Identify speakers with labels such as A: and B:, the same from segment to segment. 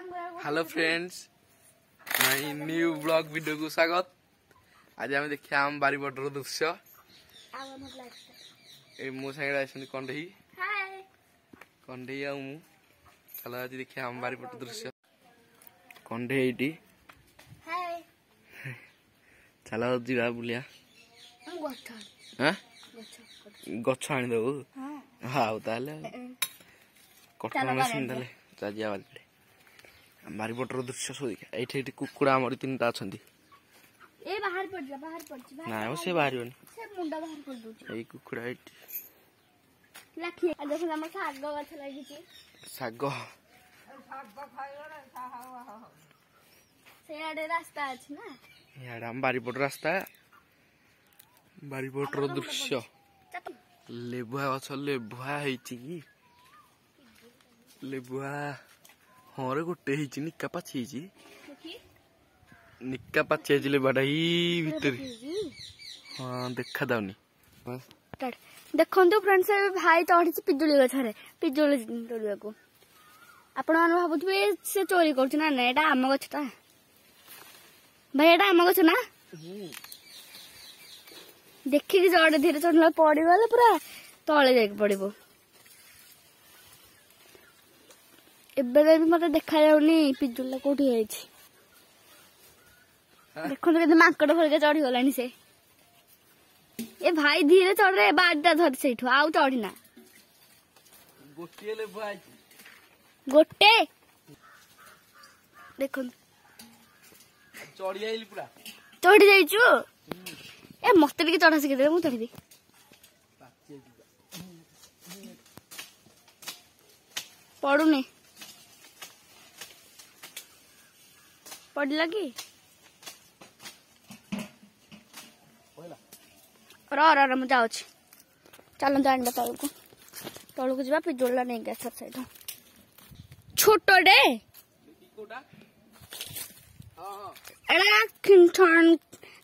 A: Hello friends my new blog video को स्वागत। आज आम देखिए आम बारीपटर दृश्य मो सागे कंढे कंढे चलो आज देखिए आम बारीपट दृश्य कंढे चलो जा बुलिया गछ आनीदेबू हाँ ताले कटन मेसीन ताले बारीपटर दृश्य सब देखा ये कुकुड़ा आम 3टा अच्छा ना से बाहर कुकुड़ा शाग
B: रास्ता अच्छी ना
A: आम बारीपट रास्ता बारीपटर दृश्य लेबुआ गछ लेबुआ लेबुआ हाँ रे गोटे निका पाची निका पाची लेबाटा भितर हाँ देखा दाउनी
B: देखो फ्रेंड्स भाई चढ़ी पिजुली गछरे पिजुली तोड़िया को आपण मैंने भावुवे से चोरी कर आम गछटा भाई एटा आम गछ ना देखिकी चढ़ धीरे चढ़ला पड़गले पूरा तले जाके पड़ो एबे भी मत देखा जाऊनी पिजुला कोठी है देखो तो माकड़ भर चढ़ी गलानी से ए भाई धीरे चढ़ रे बाडा धर से आउ चढ़ीना गोटे देखो चढ़ी जाइचु ए मत टिके चढ़ा शिखे दे मु चढ़ी पड़ुनी पड़ला कि र मुझे जाऊँ चलो जाना तलू तलू जा पिजुला नहीं गया साइड छोटे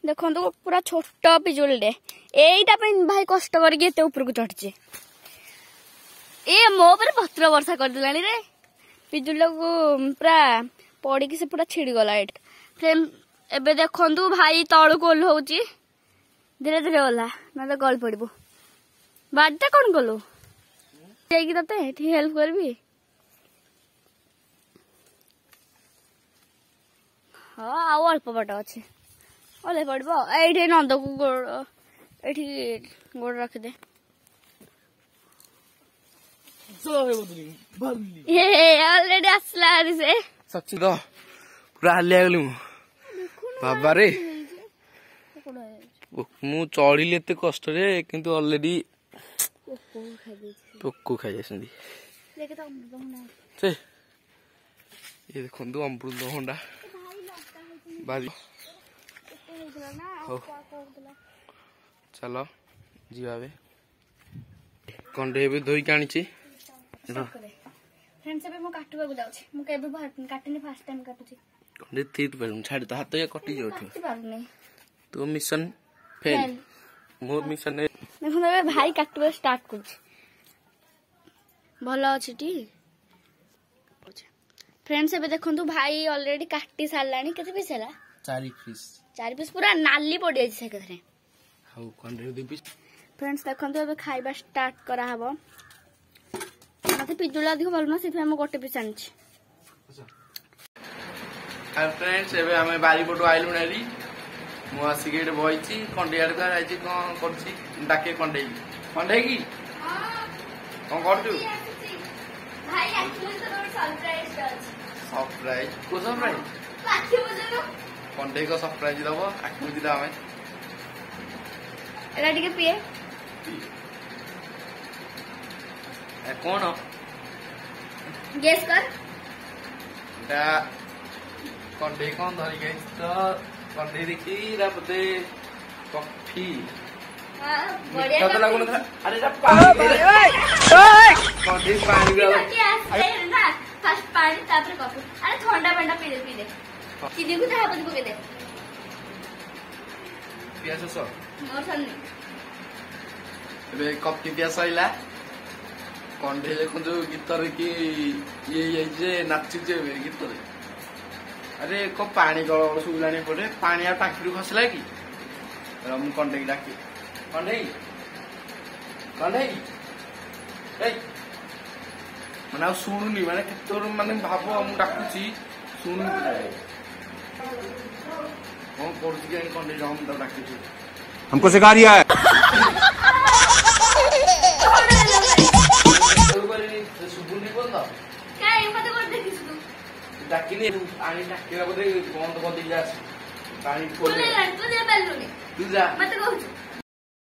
B: देखो तो पूरा छोट पिजुले यहीटा भाई कष्ट करके ऊपर को चढ़ी ए मो पर पत्र वर्षा करदेला रे पिजुला को पूरा पड़ी से पूरा छिड़ी गला एबे देखो भाई तलू को ओह्लौच धीरे धीरे गला ना तो गल पड़ो बाटा कौन कलु ते हेल्प करबी हाँ आउ अल्प बाट अच्छे ओल्हे पड़ो ये नंद को ये गोड़ रखिदे ऑलरेडी आसला से
A: सच्ची तो पूरा हालिया गली बाबा रे मु चढ़ी एत कष्ट किंतु ऑलरेडी पोक खाई ये देखो अमृतभंडा बारी चलो जीवा कंडे धोई आनी
B: फ्रेंड्स अबे मु काटबा को जाउछी मु केबे काटनी फर्स्ट टाइम काटुछी
A: कंडे थीत पर छाड़ तो हाथ या कटि जाउथो
B: काटि पारुनी
A: तो मिशन फेल मो मिशन
B: देखो अबे भाई काटबा स्टार्ट करछि भलो अछि टी फ्रेंड्स अबे देखो भाई ऑलरेडी काटि सारलानी केते पीस हला
A: 4 पीस
B: पूरा नाली पड़ी जाय से कथरे
A: हाउ कंडे 2 पीस
B: फ्रेंड्स देखो अबे खाइबा स्टार्ट करा हबो मते पिजुला अधिक भल ना से हम गोटे पीस आनछि
A: हाय फ्रेंड्स एबे हमें बारीपटो आइलु नाली मु आसी गेट बइची कंडेयाड का आइची कोन करछि डाके कंडे की हां कोन करछु
B: भाई एक्चुअली तो सरप्राइज अछि
A: सरप्राइज को सरप्राइज
B: आखि बजनो
A: कंडे को सरप्राइज दबो आखि दिला हमें
B: एला टिके पिए
A: ए कोन
B: गेस कर
A: दा कंडे कोन धरि गई तो कंडे देखी रापते कॉफी
B: हां बढ़िया
A: तो लागो ना अरे रा पानी कंडे पानी
B: ना फर्स्ट पानी तापर कॉफी अरे ठंडा ठंडा पी दे चीनी को था बदबो के दे
A: पियास सो
B: मोर सन्नी
A: एबे कॉफी पियास आइला କଣ୍ଢେଇ ଦେଖନ୍ତୁ ଗୀତରେ କି ଇଏ ହେଇଯାଇଛି ଯେ ନାଚୁଛି ଏବେ ଗୀତରେ। ଆରେ କଣ ପାଣି ଗଳ ଶୁଭିଲାଣି ଏପଟେ, ପାଣି ଆଉ ଟାଙ୍କିରୁ ଖସିଲା କି? ମୁଁ କଣ୍ଢେଇ ଡାକି, କଣ୍ଢେଇ କଣ୍ଢେଇ ଏଇ ମାନେ ଆଉ ଶୁଣୁନି, ମାନେ କେତେବେଳେ ମାନେ ଭାବ ମୁଁ ଡାକୁଛି ଶୁଣୁନି। କଣ କରୁଛି କି କଣ୍ଢେଇ ଯାଉ ମୁଁ ତାକୁ ଡାକିଛି।
C: हमको सिखा रिया है।
A: ଶୁଭୁନି କଣ
B: କାଇଁ ମତେ କୋଉଠି ଦେଖିଛୁ ତୁ?
A: ଡାକିନି ପାଣି ଡାକିବା ବୋଧେ ବନ୍ଦ କରିଦେଇକି ଆସ ପାଣି
B: ତୁ ଯା ପାରିଲୁନି
A: ତୁ ଯା
B: ମତେ କହୁଛୁ